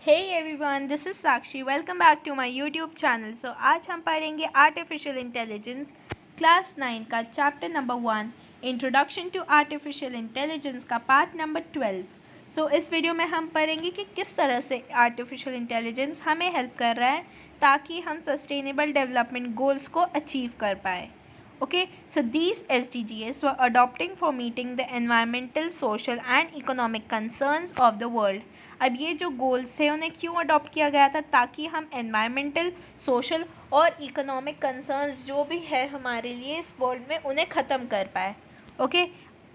Hey everyone, this is Sakshi. Welcome back to my YouTube channel. So आज हम पढ़ेंगे artificial intelligence class 9 का chapter number 1 introduction to artificial intelligence का part number 12. So इस video में हम पढ़ेंगे कि किस तरह से आर्टिफिशियल इंटेलिजेंस हमें हेल्प कर रहा है ताकि हम सस्टेनेबल डेवलपमेंट गोल्स को अचीव कर पाए. Okay, so these SDGs were adopting for meeting the environmental, social and economic concerns of the world. अब ये जो गोल्स थे उन्हें क्यों अडॉप्ट किया गया था? ताकि हम एनवायरमेंटल, सोशल और इकोनॉमिक कंसर्न्स जो भी है हमारे लिए इस वर्ल्ड में उन्हें ख़त्म कर पाए. Okay,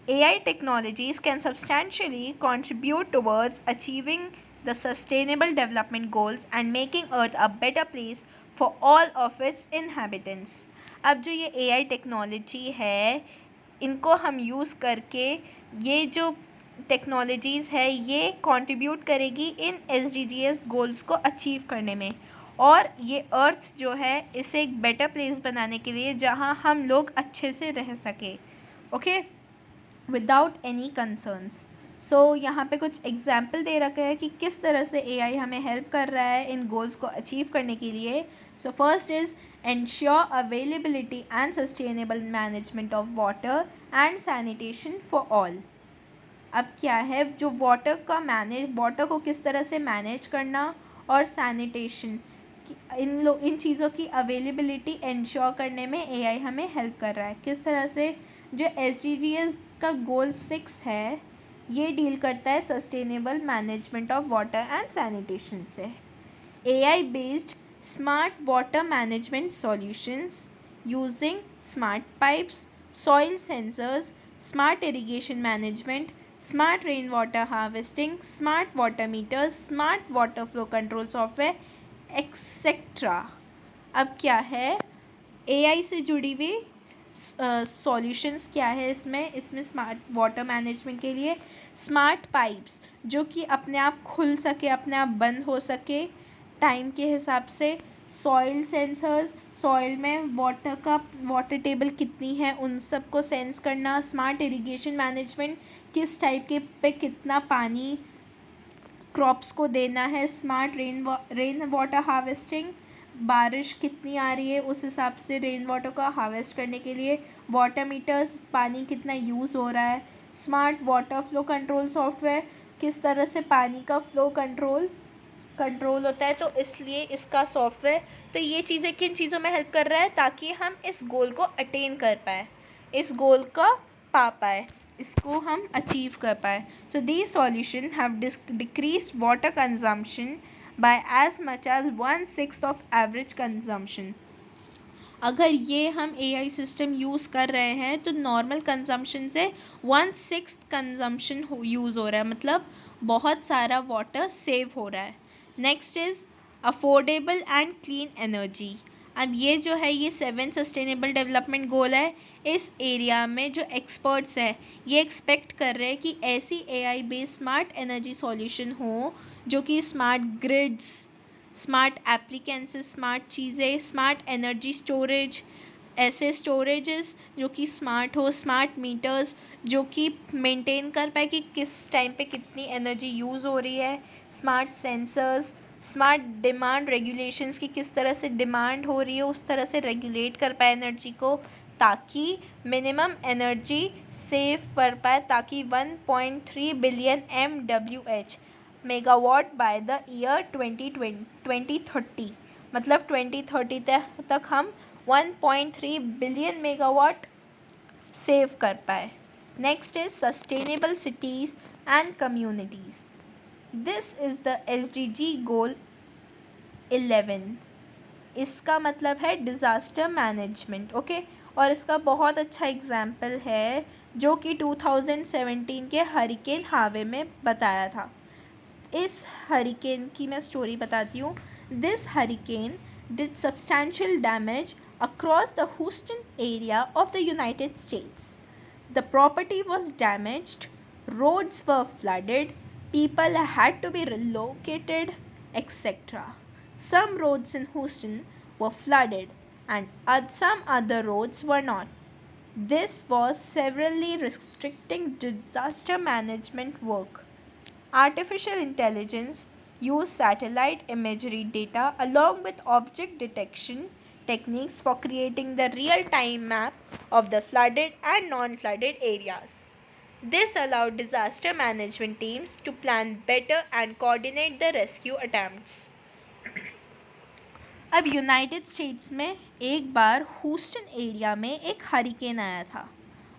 AI technologies can substantially contribute towards achieving the sustainable development goals and making Earth a better place for all of its inhabitants. अब जो ये AI टेक्नोलॉजी है इनको हम यूज़ करके ये जो टेक्नोलॉजीज़ है ये कंट्रीब्यूट करेगी इन SDGs गोल्स को अचीव करने में, और ये अर्थ जो है इसे एक बेटर प्लेस बनाने के लिए जहाँ हम लोग अच्छे से रह सके. Okay, without any concerns. So यहाँ पे कुछ एग्जाम्पल दे रखा है कि किस तरह से AI हमें हेल्प कर रहा है इन गोल्स को अचीव करने के लिए. So first is ensure availability and sustainable management of water and sanitation for all. अब क्या है, जो वाटर को किस तरह से मैनेज करना और सैनिटेशन इन चीज़ों की अवेलेबिलिटी इंश्योर करने में AI हमें हेल्प कर रहा है. किस तरह से, जो SDGs का गोल 6 है ये डील करता है sustainable management of water and sanitation से. AI based smart water management solutions using smart pipes, soil sensors, smart irrigation management, smart rainwater harvesting, smart water meters, smart water flow control software, etc. अब क्या है, AI से जुड़ी हुई solutions क्या है इसमें स्मार्ट वाटर मैनेजमेंट के लिए स्मार्ट पाइप्स जो कि अपने आप खुल सके, अपने आप बंद हो सके टाइम के हिसाब से. सॉइल सेंसर्स, सॉइल में वाटर टेबल कितनी है उन सब को सेंस करना. स्मार्ट इरिगेशन मैनेजमेंट, किस टाइप के पे कितना पानी क्रॉप्स को देना है. स्मार्ट रेन वाटर हार्वेस्टिंग, बारिश कितनी आ रही है उस हिसाब से रेन वाटर को हार्वेस्ट करने के लिए. वाटर मीटर्स, पानी कितना यूज़ हो रहा है. Smart water flow control software, किस तरह से पानी का फ्लो कंट्रोल होता है, तो इसलिए इसका सॉफ्टवेयर. तो ये चीज़ें किन चीज़ों में हेल्प कर रहा है ताकि हम इस गोल को अटेन कर पाए, इस गोल का पा पाए, इसको हम अचीव कर पाए. So these solution have decreased water consumption by as much as 1/6 of average consumption. अगर ये हम AI सिस्टम यूज़ कर रहे हैं तो नॉर्मल कंजम्पशन से 1/6 कंजम्पशन यूज़ हो रहा है, मतलब बहुत सारा वाटर सेव हो रहा है. Next is affordable and clean energy. अब ये जो है ये 7 सस्टेनेबल डेवलपमेंट गोल है. इस एरिया में जो एक्सपर्ट्स हैं ये एक्सपेक्ट कर रहे हैं कि ऐसी AI based smart energy solution हो जो कि स्मार्ट ग्रिड्स, स्मार्ट एप्लीकेंसेस, स्मार्ट चीज़ें, स्मार्ट एनर्जी स्टोरेज, ऐसे स्टोरेजेस जो कि स्मार्ट हो, स्मार्ट मीटर्स जो कि मेंटेन कर पाए कि किस टाइम पे कितनी एनर्जी यूज़ हो रही है. Smart sensors, smart demand regulations की किस तरह से डिमांड हो रही है उस तरह से रेगुलेट कर पाए एनर्जी को ताकि मिनिमम एनर्जी सेव कर पाए, ताकि 1.3 billion MWH megawatt by the year 2030, मतलब 2030 तक हम 1.3 बिलियन मेगावाट सेव कर पाए. Next is sustainable cities and communities. This is the SDG गोल 11. इसका मतलब है डिज़ास्टर मैनेजमेंट. ओके, और इसका बहुत अच्छा एग्जाम्पल है जो कि 2017 के हरिकेन हार्वे में बताया था. इस हरिकेन की मैं स्टोरी बताती हूँ. This hurricane did substantial damage across the Houston area of the United States. The property was damaged, roads were flooded, people had to be relocated, etc. Some roads in Houston were flooded and some other roads were not. This was severely restricting disaster management work. Artificial intelligence use satellite imagery data along with object detection techniques for creating the real-time map of the flooded and non-flooded areas. This allowed disaster management teams to plan better and coordinate the rescue attempts. अब United states में एक बार Houston area में एक hurricane आया था,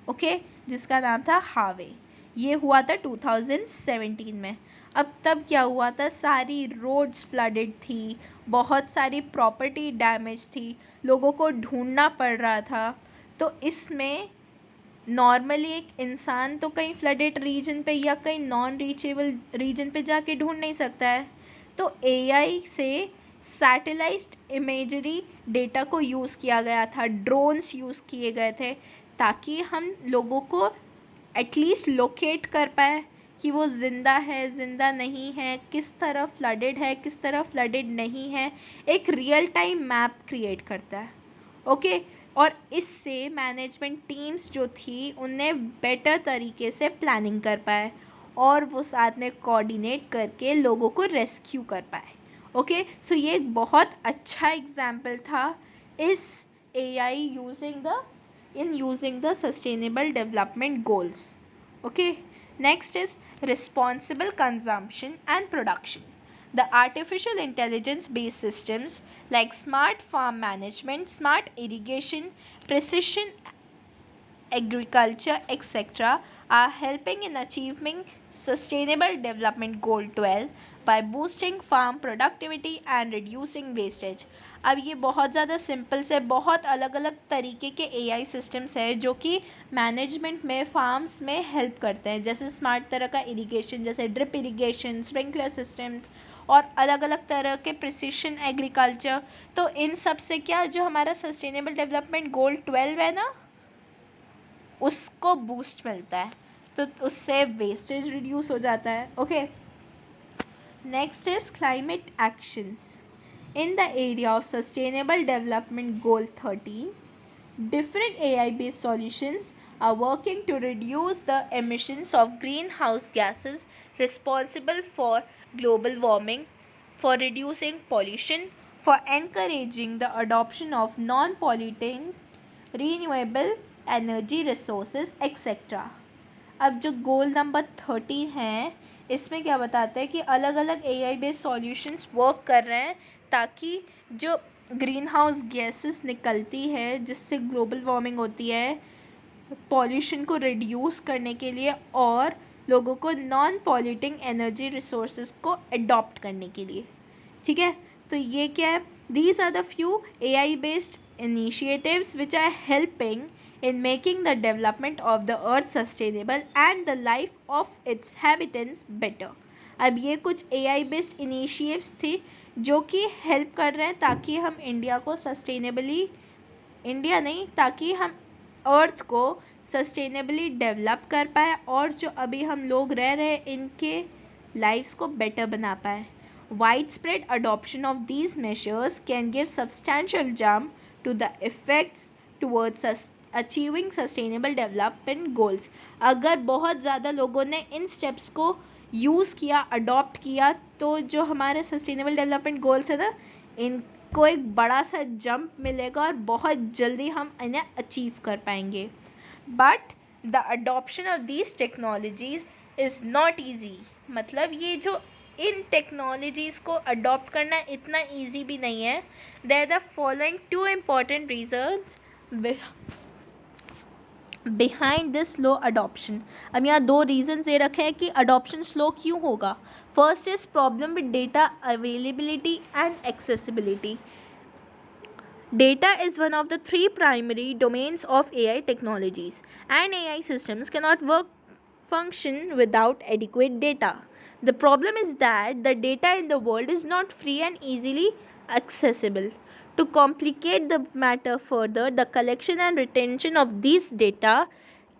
okay, जिसका नाम था हार्वे. ये हुआ था 2017 में. अब तब क्या हुआ था, सारी रोड्स फ्लडेड थी, बहुत सारी प्रॉपर्टी डैमेज थी, लोगों को ढूंढना पड़ रहा था. तो इसमें नॉर्मली एक इंसान तो कहीं फ्लडेड रीजन पे या कहीं नॉन रीचेबल रीजन पे जाके ढूंढ नहीं सकता है. तो एआई से सैटेलाइट इमेजरी डेटा को यूज़ किया गया था, ड्रोन्स यूज़ किए गए थे, ताकि हम लोगों को एटलीस्ट लोकेट कर पाए कि वो ज़िंदा है, ज़िंदा नहीं है, किस तरह फ्लडेड है, किस तरह फ्लडेड नहीं है. एक रियल टाइम मैप क्रिएट करता है, ओके. और इससे मैनेजमेंट टीम्स जो थी उन्हें बेटर तरीके से प्लानिंग कर पाए और वो साथ में कोऑर्डिनेट करके लोगों को रेस्क्यू कर पाए, ओके. सो ये एक बहुत अच्छा एग्जाम्पल था इस AI using the sustainable development goals, okay. Next is responsible consumption and production. The artificial intelligence based systems like smart farm management, smart irrigation, precision agriculture, etc. are helping in achieving sustainable development goal 12 by boosting farm productivity and reducing wastage. अब ये बहुत ज़्यादा simple से बहुत अलग अलग तरीके के एआई सिस्टम्स है जो कि मैनेजमेंट में फार्म्स में हेल्प करते हैं, जैसे स्मार्ट तरह का इरिगेशन, जैसे ड्रिप इरिगेशन, स्प्रिंकलर सिस्टम्स और अलग अलग तरह के प्रिसिशन एग्रीकल्चर. तो इन सब से क्या, जो हमारा सस्टेनेबल डेवलपमेंट गोल 12 है ना, उसको बूस्ट मिलता है, तो उससे वेस्टेज रिड्यूस हो जाता है, okay. Next is climate actions. In the area of Sustainable Development Goal 13, different AI-based solutions are working to reduce the emissions of greenhouse gases responsible for global warming, for reducing pollution, for encouraging the adoption of non-polluting renewable energy resources, etc. अब जो goal number 13 है, इसमें क्या बताते हैं कि अलग अलग एआई बेस्ड सॉल्यूशंस वर्क कर रहे हैं ताकि जो ग्रीन हाउस गैसेस निकलती है जिससे ग्लोबल वार्मिंग होती है, पॉल्यूशन को रिड्यूस करने के लिए और लोगों को नॉन पॉल्यूटिंग एनर्जी रिसोर्सेज को अडॉप्ट करने के लिए, ठीक है. तो ये क्या है, these are the few AI based initiatives which are helping in making the development of the earth sustainable and the life of its inhabitants better. अब ये कुछ AI based initiatives थी जो कि हेल्प कर रहे हैं ताकि हम इंडिया को ताकि हम अर्थ को सस्टेनेबली डेवलप कर पाए और जो अभी हम लोग रह रहे हैं इनके लाइफ्स को बेटर बना पाए. Widespread adoption of these measures can give substantial jump to the effects towards achieving sustainable development goals. अगर बहुत ज़्यादा लोगों ने इन स्टेप्स को यूज़ किया, अडॉप्ट किया, तो जो हमारे सस्टेनेबल डेवलपमेंट गोल्स है ना, इनको एक बड़ा सा जंप मिलेगा और बहुत जल्दी हम इन्हें अचीव कर पाएंगे. But the adoption of these technologies is not easy. मतलब ये जो इन टेक्नोलॉजीज़ को अडॉप्ट करना इतना ईजी भी नहीं है. There are the following 2 important reasons behind this slow adoption. अब यहाँ 2 रीजन्स दे रखे हैं कि अडॉप्शन स्लो क्यों होगा. First is problem with data availability and accessibility. Data is one of the 3 primary domains of AI technologies, and AI systems cannot function without adequate data. The problem is that the data in the world is not free and easily accessible. To complicate the matter further, the collection and retention of these data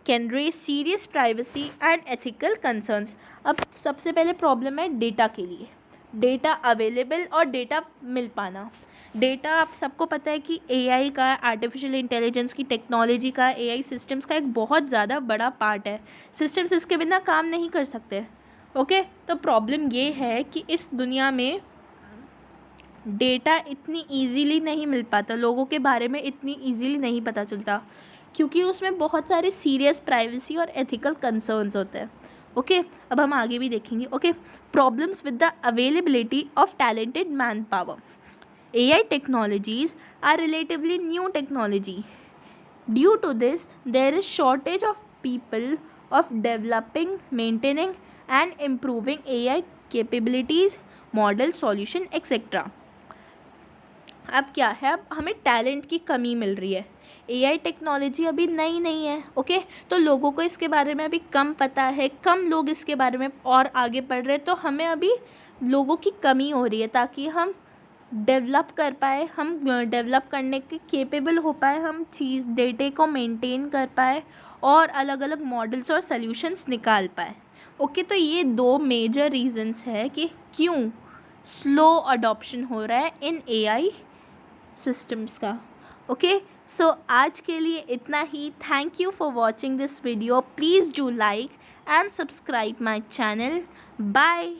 can raise serious privacy and ethical concerns. अब सबसे पहले problem है data के लिए, data available और data मिल पाना. Data आप सबको पता है कि एआई का, आर्टिफिशियल इंटेलिजेंस की टेक्नोलॉजी का, एआई सिस्टम्स का एक बहुत ज़्यादा बड़ा पार्ट है. सिस्टम्स इसके बिना काम नहीं कर सकते, ओके, तो प्रॉब्लम ये है कि इस दुनिया में डेटा इतनी इजीली नहीं मिल पाता, लोगों के बारे में इतनी इजीली नहीं पता चलता, क्योंकि उसमें बहुत सारे सीरियस प्राइवेसी और एथिकल कंसर्न्स होते हैं। ओके, अब हम आगे भी देखेंगे। Okay, problems with the availability of talented man power. AI technologies are relatively new technology. Due to this, there is shortage of people of developing, maintaining and improving AI capabilities, model solution, etc. अब क्या है, अब हमें talent की कमी मिल रही है। AI technology अभी नई नहीं है। ओके, तो लोगों को इसके बारे में अभी कम पता है, कम लोग इसके बारे में और आगे बढ़ रहे हैं, तो हमें अभी लोगों की कमी हो रही है ताकि हम डेवलप कर पाए, हम डेवलप करने के केपेबल हो पाए, हम चीज़ डेटे को मेंटेन कर पाए और अलग अलग मॉडल्स और सॉल्यूशंस निकाल पाए। ओके, तो ये दो मेजर रीजंस है कि क्यों स्लो अडॉप्शन हो रहा है इन AI सिस्टम्स का। ओके, सो आज के लिए इतना ही। Thank you for watching this video. Please do like and subscribe my channel. Bye.